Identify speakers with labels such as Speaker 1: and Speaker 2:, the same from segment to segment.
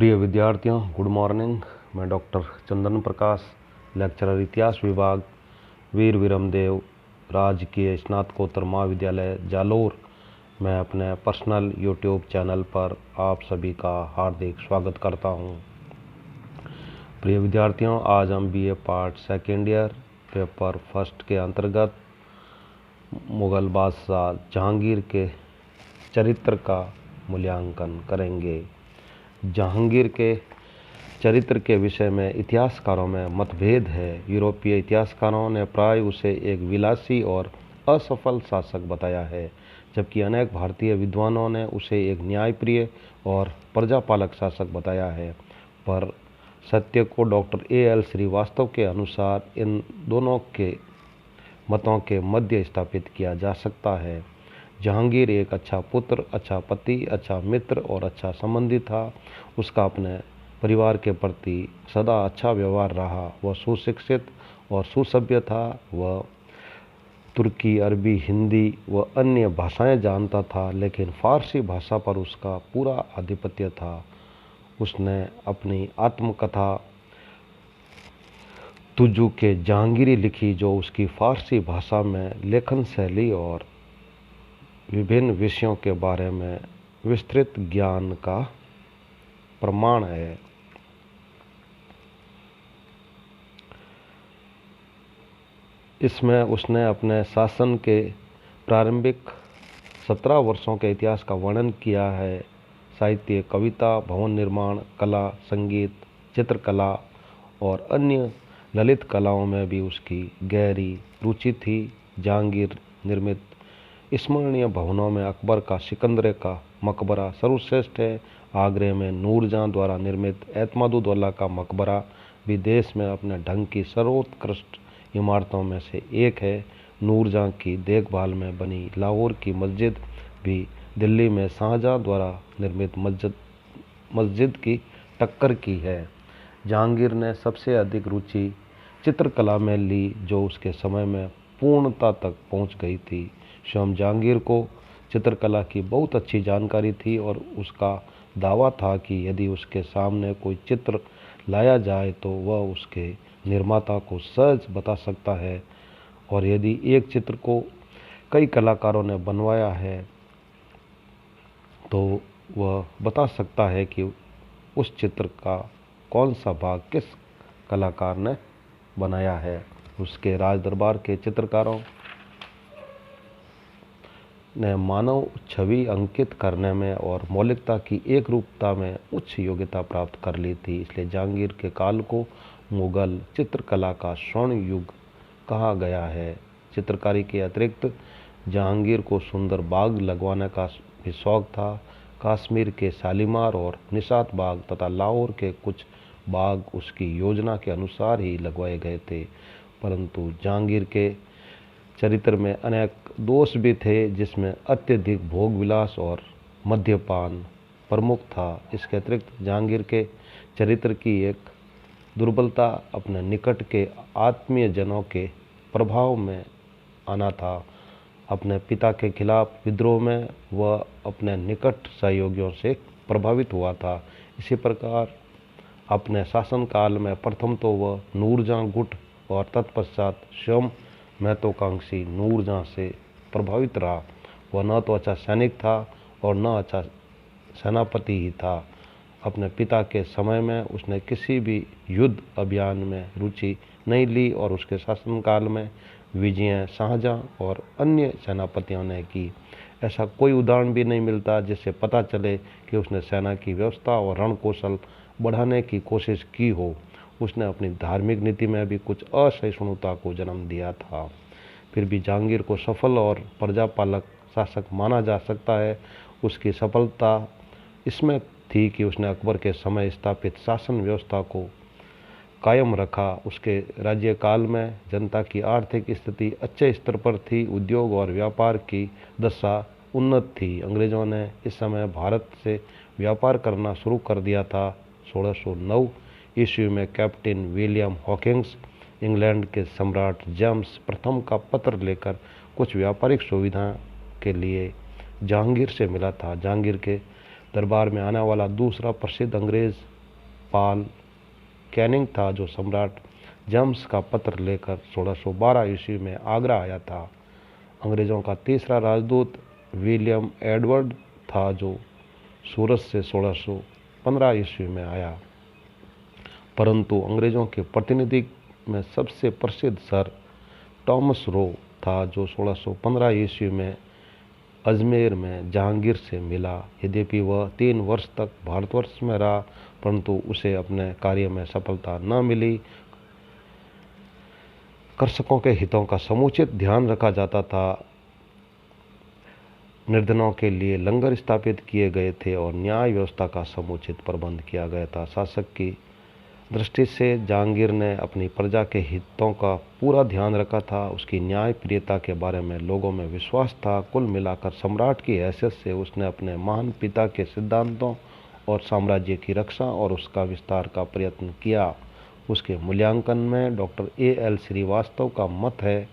Speaker 1: प्रिय विद्यार्थियों, good morning. मैं डॉक्टर चंदन प्रकाश, लेक्चरर इतिहास विभाग, वीर विरमदेव राजकीय स्नातकोत्तर महाविद्यालय जालोर। मैं अपने पर्सनल यूट्यूब चैनल पर आप सभी का हार्दिक स्वागत करता हूं। प्रिय विद्यार्थियों, आज हम BA part second year paper first के अंतर्गत मुग़ल बादशाह जहांगीर के चरित्र का मूल्यांकन करेंगे। जहांगीर के चरित्र के विषय में इतिहासकारों में मतभेद है। यूरोपीय इतिहासकारों ने प्राय उसे एक विलासी और असफल शासक बताया है, जबकि अनेक भारतीय विद्वानों ने उसे एक न्यायप्रिय और प्रजापालक शासक बताया है। पर सत्य को डॉक्टर A.L. श्रीवास्तव के अनुसार इन दोनों के मतों के मध्य स्थापित किया जा सकता है। जहांगीर एक अच्छा पुत्र, अच्छा पति, अच्छा मित्र और अच्छा संबंधी था। उसका अपने परिवार के प्रति सदा अच्छा व्यवहार रहा। वह सुशिक्षित और सुसभ्य था। वह तुर्की, अरबी, हिंदी व अन्य भाषाएं जानता था, लेकिन फारसी भाषा पर उसका पूरा आधिपत्य था। उसने अपनी आत्मकथा तुजू के जहांगीरी लिखी, जो उसकी फारसी भाषा में लेखन शैली और विभिन्न विषयों के बारे में विस्तृत ज्ञान का प्रमाण है। इसमें उसने अपने शासन के प्रारंभिक 17 वर्षों के इतिहास का वर्णन किया है। साहित्य, कविता, भवन निर्माण, कला, संगीत, चित्रकला और अन्य ललित कलाओं में भी उसकी गहरी रुचि थी। जहांगीर निर्मित स्मरणीय भवनों में अकबर का सिकंदर का मकबरा सर्वश्रेष्ठ है। आगरे में नूरजहां द्वारा निर्मित एतमादुद्दौला का मकबरा भी देश में अपने ढंग की सर्वोत्कृष्ट इमारतों में से एक है। नूरजहां की देखभाल में बनी लाहौर की मस्जिद भी दिल्ली में शाहजहां द्वारा निर्मित मस्जिद की टक्कर की है। जहांगीर ने सबसे अधिक रुचि चित्रकला में ली, जो उसके समय में पूर्णता तक पहुंच गई थी। स्वयं जहांगीर को चित्रकला की बहुत अच्छी जानकारी थी और उसका दावा था कि यदि उसके सामने कोई चित्र लाया जाए तो वह उसके निर्माता को सहज बता सकता है, और यदि एक चित्र को कई कलाकारों ने बनवाया है तो वह बता सकता है कि उस चित्र का कौन सा भाग किस कलाकार ने बनाया है। उसके राज दरबार के चित्रकारों ने मानव छवि अंकित करने में और मौलिकता की एक रूपता में उच्च योग्यता प्राप्त कर ली थी। इसलिए जहांगीर के काल को मुगल चित्रकला का स्वर्ण युग कहा गया है। चित्रकारी के अतिरिक्त जहांगीर को सुंदर बाग लगवाने का भी शौक था। कश्मीर के शालीमार और निशात बाग तथा लाहौर के कुछ बाग उसकी योजना के अनुसार ही लगवाए गए थे। परंतु जहांगीर के चरित्र में अनेक दोष भी थे, जिसमें अत्यधिक भोग विलास और मद्यपान प्रमुख था। इसके अतिरिक्त जहांगीर के चरित्र की एक दुर्बलता अपने निकट के आत्मीय जनों के प्रभाव में आना था। अपने पिता के खिलाफ विद्रोह में वह अपने निकट सहयोगियों से प्रभावित हुआ था। इसी प्रकार अपने शासनकाल में प्रथम तो वह नूरजहां गुट और तत्पश्चात स्वयं महत्वाकांक्षी नूरजहां से प्रभावित रहा। वह न तो अच्छा सैनिक था और न अच्छा सेनापति ही था। अपने पिता के समय में उसने किसी भी युद्ध अभियान में रुचि नहीं ली और उसके शासनकाल में विजय शाहजहां और अन्य सेनापतियों ने की। ऐसा कोई उदाहरण भी नहीं मिलता जिससे पता चले कि उसने सेना की व्यवस्था और रणकौशल बढ़ाने की कोशिश की हो। उसने अपनी धार्मिक नीति में भी कुछ असहिष्णुता को जन्म दिया था। फिर भी जहांगीर को सफल और प्रजापालक शासक माना जा सकता है। उसकी सफलता इसमें थी कि उसने अकबर के समय स्थापित शासन व्यवस्था को कायम रखा। उसके राज्यकाल में जनता की आर्थिक स्थिति अच्छे स्तर पर थी। उद्योग और व्यापार की दशा उन्नत थी। अंग्रेजों ने इस समय भारत से व्यापार करना शुरू कर दिया था। 1609 ईस्वी में कैप्टन विलियम हॉकिंस इंग्लैंड के सम्राट जेम्स प्रथम का पत्र लेकर कुछ व्यापारिक सुविधा के लिए जहांगीर से मिला था। जहांगीर के दरबार में आने वाला दूसरा प्रसिद्ध अंग्रेज पाल कैनिंग था, जो सम्राट जेम्स का पत्र लेकर 1612 ईस्वी में आगरा आया था। अंग्रेज़ों का तीसरा राजदूत विलियम एडवर्ड था, जो सूरत से 1615 ईस्वी में आया। परंतु अंग्रेज़ों के प्रतिनिधि में सबसे प्रसिद्ध सर टॉमस रो था, जो 1615 ईस्वी में अजमेर में जहांगीर से मिला। यद्यपि वह 3 वर्ष तक भारतवर्ष में रहा, परंतु उसे अपने कार्य में सफलता न मिली। कृषकों के हितों का समुचित ध्यान रखा जाता था, निर्धनों के लिए लंगर स्थापित किए गए थे और न्याय व्यवस्था का समुचित प्रबंध किया गया था। शासक की दृष्टि से जहांगीर ने अपनी प्रजा के हितों का पूरा ध्यान रखा था। उसकी न्यायप्रियता के बारे में लोगों में विश्वास था। कुल मिलाकर सम्राट की हैसियत से उसने अपने महान पिता के सिद्धांतों और साम्राज्य की रक्षा और उसका विस्तार का प्रयत्न किया। उसके मूल्यांकन में डॉक्टर A.L. श्रीवास्तव का मत है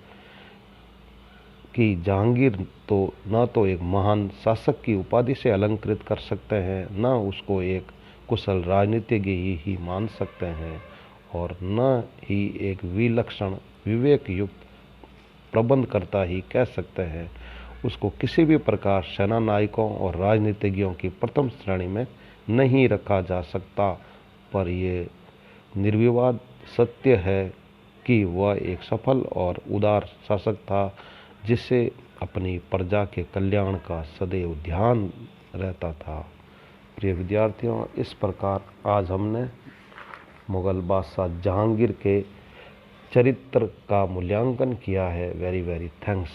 Speaker 1: कि जहांगीर न तो एक महान शासक की उपाधि से अलंकृत कर सकते हैं, न उसको एक कुशल राजनीतिज्ञ ही मान सकते हैं, और न ही एक विलक्षण विवेक युक्त प्रबंधकर्ता ही कह सकते हैं। उसको किसी भी प्रकार सेना नायकों और राजनीतिज्ञों की प्रथम श्रेणी में नहीं रखा जा सकता, पर यह निर्विवाद सत्य है कि वह एक सफल और उदार शासक था, जिसे अपनी प्रजा के कल्याण का सदैव ध्यान रहता था। प्रिय विद्यार्थियों, इस प्रकार आज हमने मुगल बादशाह जहांगीर के चरित्र का मूल्यांकन किया है। Very thanks.